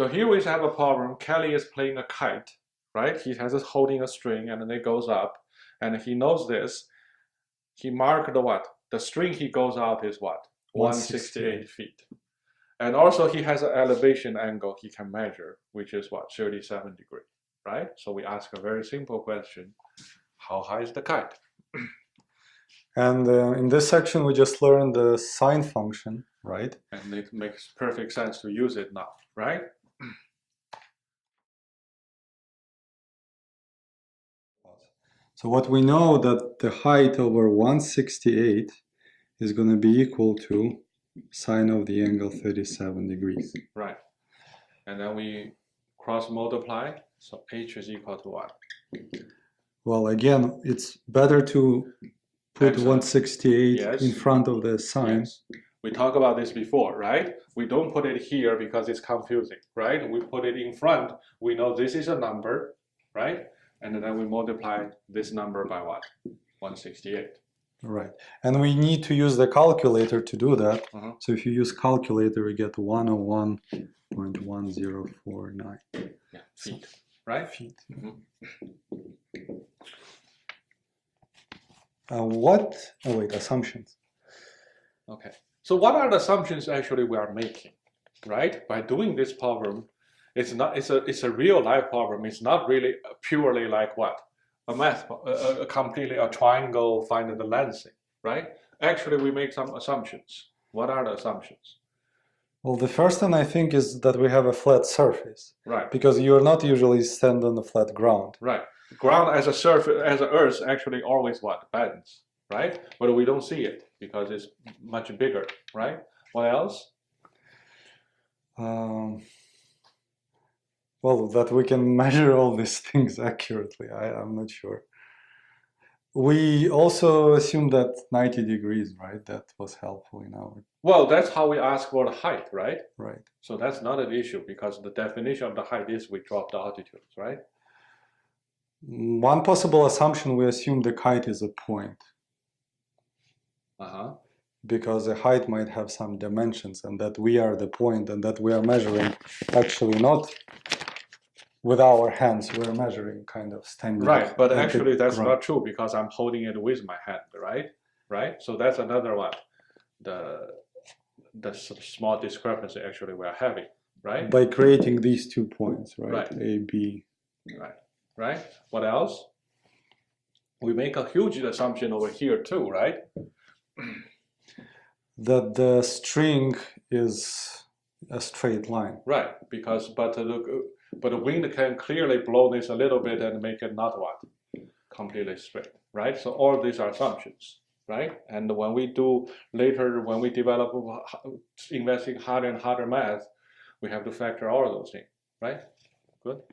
So here we have a problem. Kelly is playing a kite, right? He has it holding a string and then it goes up, and he knows this. He marked what? The string he goes out is what? 168 feet. And also he has an elevation angle he can measure, which is what? 37 degrees, right? So we ask a very simple question. How high is the kite? And in this section, we just learned the sine function, right? And it makes perfect sense to use it now, right? So what we know that the height over 168 is going to be equal to sine of the angle 37 degrees. Right. And then we cross multiply. So h is equal to what? Well, again, it's better to put 168 in front of the sine. Yes. We talked about this before, right? We don't put it here because it's confusing, right? We put it in front. We know this is a number, right? And then we multiply this number by what? 168. Right. And we need to use the calculator to do that. So if you use calculator, we get 101.1049. Yeah, feet, right? Feet. Assumptions. Okay. So what are the assumptions actually we are making, right? By doing this problem, it's a real life problem. It's not really purely like what? A math, completely a triangle, find the length thing, right? Actually, we make some assumptions. What are the assumptions? Well, the first one I think is that we have a flat surface. Right. Because you are not usually stand on the flat ground. Right. Ground as a surface, as a Earth, actually always what? Bends, right? But we don't see it because it's much bigger, right? What else? Well, that we can measure all these things accurately. I'm not sure. We also assume that 90 degrees, right? That was helpful in our... Well, that's how we ask for the height, right? Right. So that's not an issue because the definition of the height is we drop the altitudes, right? One possible assumption, we assume the kite is a point. Because the height might have some dimensions and that we are the point and that we are measuring actually not with our hands, we're measuring kind of standing. Right, but actually that's not true because I'm holding it with my hand, right? Right? So that's another one. The small discrepancy actually we are having, right? By creating these 2 points, right? Right. A, B. Right. Right? What else? We make a huge assumption over here too, right? That the string is a straight line. Right, because but the wind can clearly blow this a little bit and make it not what? Completely straight, right? So all of these are assumptions, right? And when we do later, when we develop investing harder and harder math, we have to factor all of those things, right? Good.